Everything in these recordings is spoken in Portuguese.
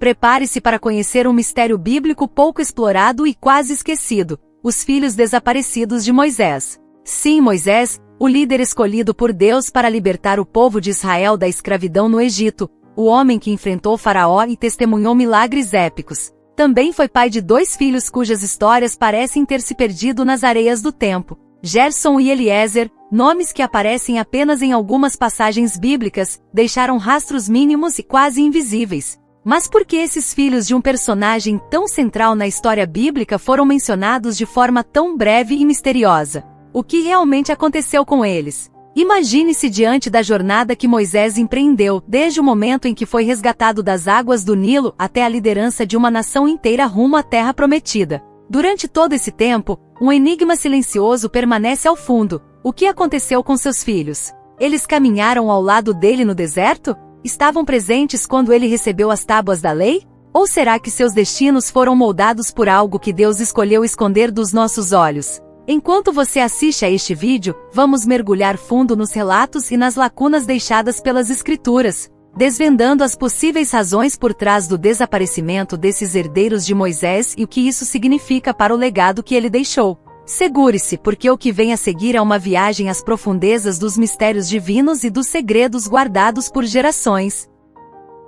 Prepare-se para conhecer um mistério bíblico pouco explorado e quase esquecido: os filhos desaparecidos de Moisés. Sim, Moisés, o líder escolhido por Deus para libertar o povo de Israel da escravidão no Egito, o homem que enfrentou Faraó e testemunhou milagres épicos. Também foi pai de 2 filhos cujas histórias parecem ter se perdido nas areias do tempo: Gerson e Eliezer, nomes que aparecem apenas em algumas passagens bíblicas, deixaram rastros mínimos e quase invisíveis. Mas por que esses filhos de um personagem tão central na história bíblica foram mencionados de forma tão breve e misteriosa? O que realmente aconteceu com eles? Imagine-se diante da jornada que Moisés empreendeu, desde o momento em que foi resgatado das águas do Nilo até a liderança de uma nação inteira rumo à Terra Prometida. Durante todo esse tempo, um enigma silencioso permanece ao fundo: o que aconteceu com seus filhos? Eles caminharam ao lado dele no deserto? Estavam presentes quando ele recebeu as tábuas da lei? Ou será que seus destinos foram moldados por algo que Deus escolheu esconder dos nossos olhos? Enquanto você assiste a este vídeo, vamos mergulhar fundo nos relatos e nas lacunas deixadas pelas Escrituras, desvendando as possíveis razões por trás do desaparecimento desses herdeiros de Moisés e o que isso significa para o legado que ele deixou. Segure-se, porque o que vem a seguir é uma viagem às profundezas dos mistérios divinos e dos segredos guardados por gerações.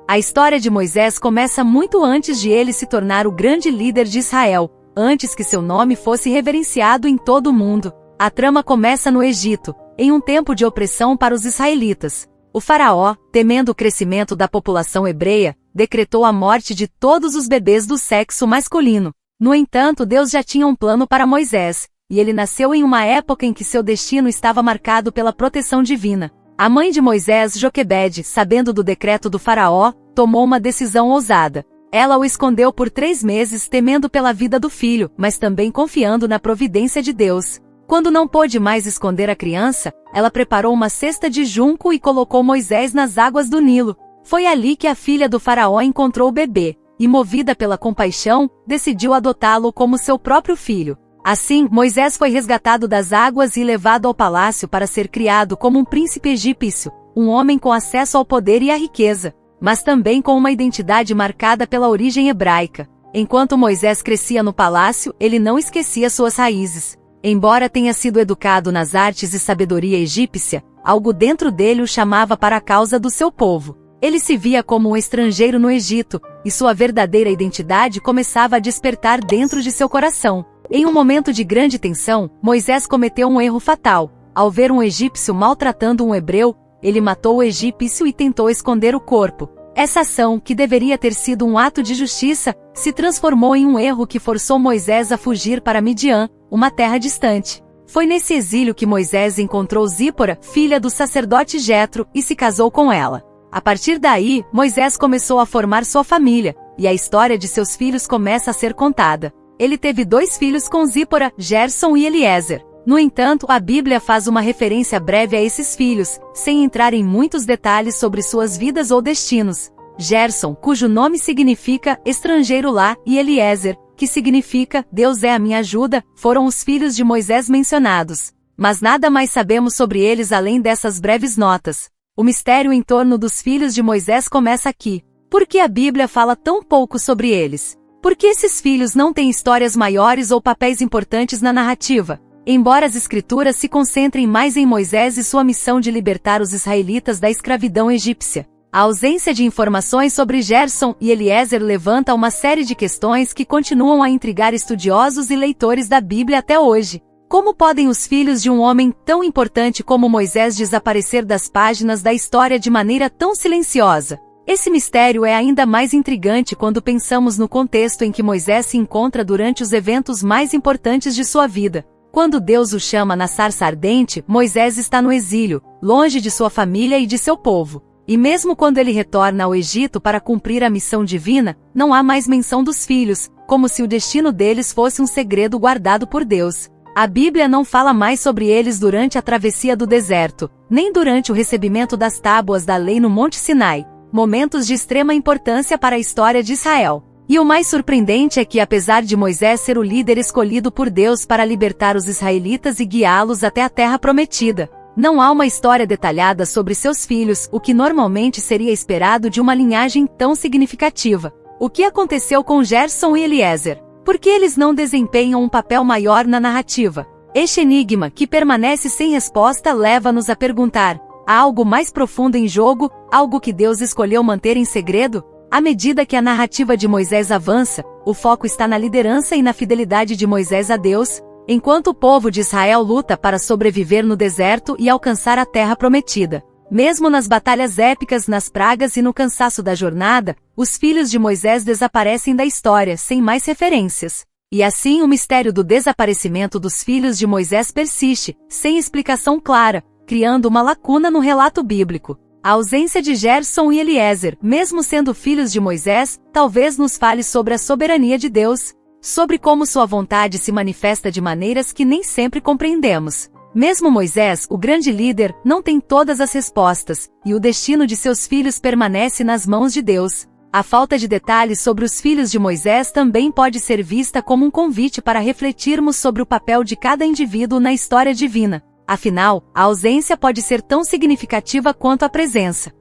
A história de Moisés começa muito antes de ele se tornar o grande líder de Israel, antes que seu nome fosse reverenciado em todo o mundo. A trama começa no Egito, em um tempo de opressão para os israelitas. O faraó, temendo o crescimento da população hebreia, decretou a morte de todos os bebês do sexo masculino. No entanto, Deus já tinha um plano para Moisés, e ele nasceu em uma época em que seu destino estava marcado pela proteção divina. A mãe de Moisés, Joquebede, sabendo do decreto do faraó, tomou uma decisão ousada. Ela o escondeu por 3 meses, temendo pela vida do filho, mas também confiando na providência de Deus. Quando não pôde mais esconder a criança, ela preparou uma cesta de junco e colocou Moisés nas águas do Nilo. Foi ali que a filha do faraó encontrou o bebê, e movida pela compaixão, decidiu adotá-lo como seu próprio filho. Assim, Moisés foi resgatado das águas e levado ao palácio para ser criado como um príncipe egípcio, um homem com acesso ao poder e à riqueza, mas também com uma identidade marcada pela origem hebraica. Enquanto Moisés crescia no palácio, ele não esquecia suas raízes. Embora tenha sido educado nas artes e sabedoria egípcia, algo dentro dele o chamava para a causa do seu povo. Ele se via como um estrangeiro no Egito, e sua verdadeira identidade começava a despertar dentro de seu coração. Em um momento de grande tensão, Moisés cometeu um erro fatal. Ao ver um egípcio maltratando um hebreu, ele matou o egípcio e tentou esconder o corpo. Essa ação, que deveria ter sido um ato de justiça, se transformou em um erro que forçou Moisés a fugir para Midian, uma terra distante. Foi nesse exílio que Moisés encontrou Zípora, filha do sacerdote Jetro, e se casou com ela. A partir daí, Moisés começou a formar sua família, e a história de seus filhos começa a ser contada. Ele teve 2 filhos com Zípora, Gerson e Eliezer. No entanto, a Bíblia faz uma referência breve a esses filhos, sem entrar em muitos detalhes sobre suas vidas ou destinos. Gerson, cujo nome significa estrangeiro lá, e Eliezer, que significa Deus é a minha ajuda, foram os filhos de Moisés mencionados. Mas nada mais sabemos sobre eles além dessas breves notas. O mistério em torno dos filhos de Moisés começa aqui. Por que a Bíblia fala tão pouco sobre eles? Por que esses filhos não têm histórias maiores ou papéis importantes na narrativa? Embora as Escrituras se concentrem mais em Moisés e sua missão de libertar os israelitas da escravidão egípcia, a ausência de informações sobre Gerson e Eliezer levanta uma série de questões que continuam a intrigar estudiosos e leitores da Bíblia até hoje. Como podem os filhos de um homem tão importante como Moisés desaparecer das páginas da história de maneira tão silenciosa? Esse mistério é ainda mais intrigante quando pensamos no contexto em que Moisés se encontra durante os eventos mais importantes de sua vida. Quando Deus o chama na sarça ardente, Moisés está no exílio, longe de sua família e de seu povo. E mesmo quando ele retorna ao Egito para cumprir a missão divina, não há mais menção dos filhos, como se o destino deles fosse um segredo guardado por Deus. A Bíblia não fala mais sobre eles durante a travessia do deserto, nem durante o recebimento das tábuas da lei no Monte Sinai, momentos de extrema importância para a história de Israel. E o mais surpreendente é que, apesar de Moisés ser o líder escolhido por Deus para libertar os israelitas e guiá-los até a Terra Prometida, não há uma história detalhada sobre seus filhos, o que normalmente seria esperado de uma linhagem tão significativa. O que aconteceu com Gerson e Eliezer? Por que eles não desempenham um papel maior na narrativa? Este enigma, que permanece sem resposta, leva-nos a perguntar: há algo mais profundo em jogo, algo que Deus escolheu manter em segredo? À medida que a narrativa de Moisés avança, o foco está na liderança e na fidelidade de Moisés a Deus, enquanto o povo de Israel luta para sobreviver no deserto e alcançar a terra prometida. Mesmo nas batalhas épicas, nas pragas e no cansaço da jornada, os filhos de Moisés desaparecem da história sem mais referências. E assim o mistério do desaparecimento dos filhos de Moisés persiste, sem explicação clara, criando uma lacuna no relato bíblico. A ausência de Gerson e Eliezer, mesmo sendo filhos de Moisés, talvez nos fale sobre a soberania de Deus, sobre como sua vontade se manifesta de maneiras que nem sempre compreendemos. Mesmo Moisés, o grande líder, não tem todas as respostas, e o destino de seus filhos permanece nas mãos de Deus. A falta de detalhes sobre os filhos de Moisés também pode ser vista como um convite para refletirmos sobre o papel de cada indivíduo na história divina. Afinal, a ausência pode ser tão significativa quanto a presença.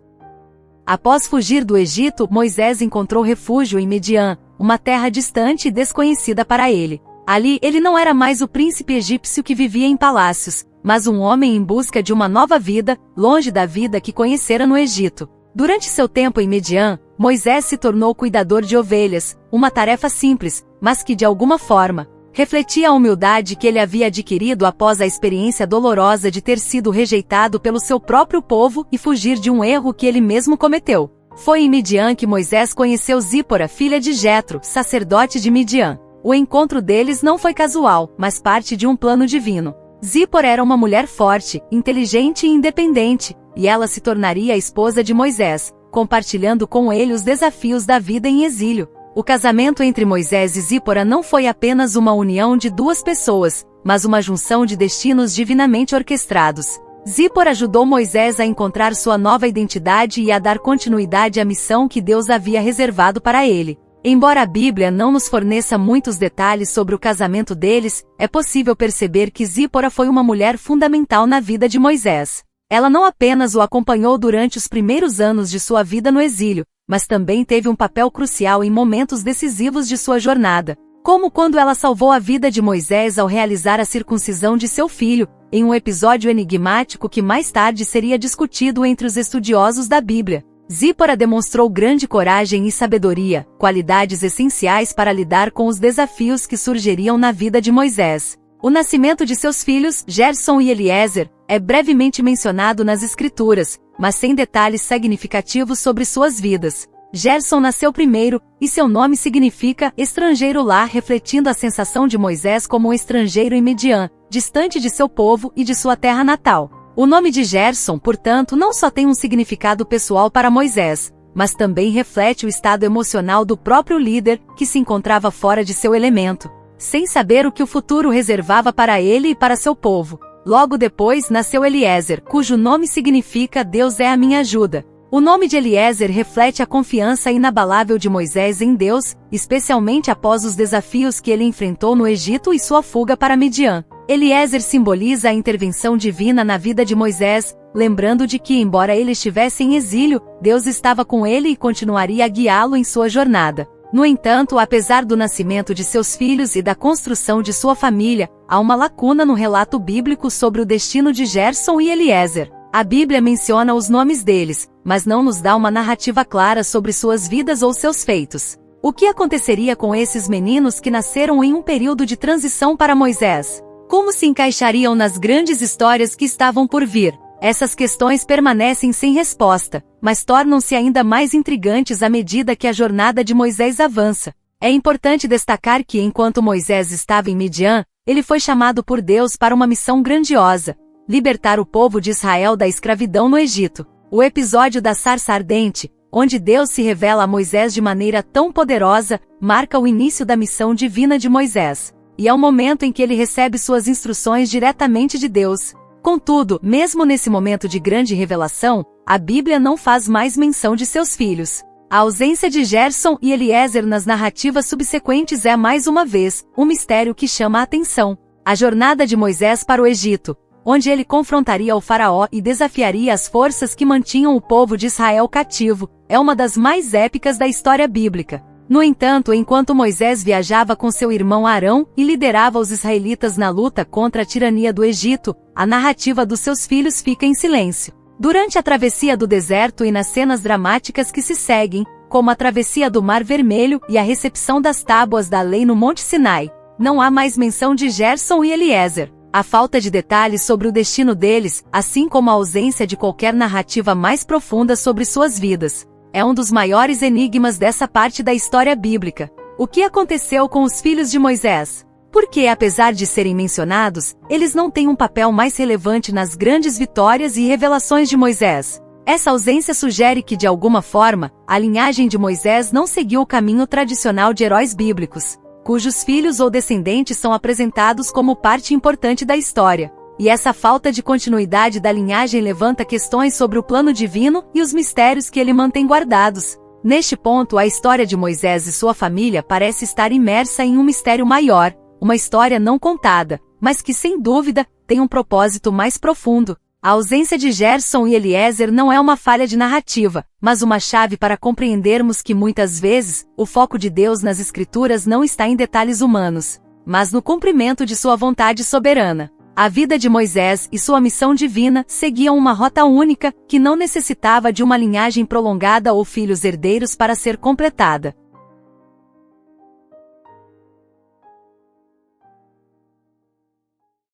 Após fugir do Egito, Moisés encontrou refúgio em Midian, uma terra distante e desconhecida para ele. Ali, ele não era mais o príncipe egípcio que vivia em palácios, mas um homem em busca de uma nova vida, longe da vida que conhecera no Egito. Durante seu tempo em Midian, Moisés se tornou cuidador de ovelhas, uma tarefa simples, mas que de alguma forma refletia a humildade que ele havia adquirido após a experiência dolorosa de ter sido rejeitado pelo seu próprio povo e fugir de um erro que ele mesmo cometeu. Foi em Midian que Moisés conheceu Zípora, filha de Jetro, sacerdote de Midian. O encontro deles não foi casual, mas parte de um plano divino. Zípora era uma mulher forte, inteligente e independente, e ela se tornaria a esposa de Moisés, compartilhando com ele os desafios da vida em exílio. O casamento entre Moisés e Zípora não foi apenas uma união de duas pessoas, mas uma junção de destinos divinamente orquestrados. Zípora ajudou Moisés a encontrar sua nova identidade e a dar continuidade à missão que Deus havia reservado para ele. Embora a Bíblia não nos forneça muitos detalhes sobre o casamento deles, é possível perceber que Zípora foi uma mulher fundamental na vida de Moisés. Ela não apenas o acompanhou durante os primeiros anos de sua vida no exílio, mas também teve um papel crucial em momentos decisivos de sua jornada, como quando ela salvou a vida de Moisés ao realizar a circuncisão de seu filho, em um episódio enigmático que mais tarde seria discutido entre os estudiosos da Bíblia. Zípora demonstrou grande coragem e sabedoria, qualidades essenciais para lidar com os desafios que surgiriam na vida de Moisés. O nascimento de seus filhos, Gerson e Eliezer, é brevemente mencionado nas Escrituras, mas sem detalhes significativos sobre suas vidas. Gerson nasceu primeiro, e seu nome significa estrangeiro lá, refletindo a sensação de Moisés como um estrangeiro em Midian, distante de seu povo e de sua terra natal. O nome de Gerson, portanto, não só tem um significado pessoal para Moisés, mas também reflete o estado emocional do próprio líder, que se encontrava fora de seu elemento, sem saber o que o futuro reservava para ele e para seu povo. Logo depois nasceu Eliezer, cujo nome significa Deus é a minha ajuda. O nome de Eliezer reflete a confiança inabalável de Moisés em Deus, especialmente após os desafios que ele enfrentou no Egito e sua fuga para Midian. Eliezer simboliza a intervenção divina na vida de Moisés, lembrando de que, embora ele estivesse em exílio, Deus estava com ele e continuaria a guiá-lo em sua jornada. No entanto, apesar do nascimento de seus filhos e da construção de sua família, há uma lacuna no relato bíblico sobre o destino de Gerson e Eliezer. A Bíblia menciona os nomes deles, mas não nos dá uma narrativa clara sobre suas vidas ou seus feitos. O que aconteceria com esses meninos que nasceram em um período de transição para Moisés? Como se encaixariam nas grandes histórias que estavam por vir? Essas questões permanecem sem resposta, mas tornam-se ainda mais intrigantes à medida que a jornada de Moisés avança. É importante destacar que, enquanto Moisés estava em Midian, ele foi chamado por Deus para uma missão grandiosa: libertar o povo de Israel da escravidão no Egito. O episódio da sarça ardente, onde Deus se revela a Moisés de maneira tão poderosa, marca o início da missão divina de Moisés. E é o momento em que ele recebe suas instruções diretamente de Deus. Contudo, mesmo nesse momento de grande revelação, a Bíblia não faz mais menção de seus filhos. A ausência de Gerson e Eliezer nas narrativas subsequentes é, mais uma vez, um mistério que chama a atenção. A jornada de Moisés para o Egito, onde ele confrontaria o faraó e desafiaria as forças que mantinham o povo de Israel cativo, é uma das mais épicas da história bíblica. No entanto, enquanto Moisés viajava com seu irmão Arão e liderava os israelitas na luta contra a tirania do Egito, a narrativa dos seus filhos fica em silêncio. Durante a travessia do deserto e nas cenas dramáticas que se seguem, como a travessia do Mar Vermelho e a recepção das tábuas da lei no Monte Sinai, não há mais menção de Gerson e Eliezer. A falta de detalhes sobre o destino deles, assim como a ausência de qualquer narrativa mais profunda sobre suas vidas, é um dos maiores enigmas dessa parte da história bíblica. O que aconteceu com os filhos de Moisés? Porque, apesar de serem mencionados, eles não têm um papel mais relevante nas grandes vitórias e revelações de Moisés. Essa ausência sugere que, de alguma forma, a linhagem de Moisés não seguiu o caminho tradicional de heróis bíblicos, cujos filhos ou descendentes são apresentados como parte importante da história. E essa falta de continuidade da linhagem levanta questões sobre o plano divino e os mistérios que ele mantém guardados. Neste ponto, a história de Moisés e sua família parece estar imersa em um mistério maior, uma história não contada, mas que sem dúvida tem um propósito mais profundo. A ausência de Gerson e Eliezer não é uma falha de narrativa, mas uma chave para compreendermos que muitas vezes, o foco de Deus nas Escrituras não está em detalhes humanos, mas no cumprimento de sua vontade soberana. A vida de Moisés e sua missão divina seguiam uma rota única, que não necessitava de uma linhagem prolongada ou filhos herdeiros para ser completada.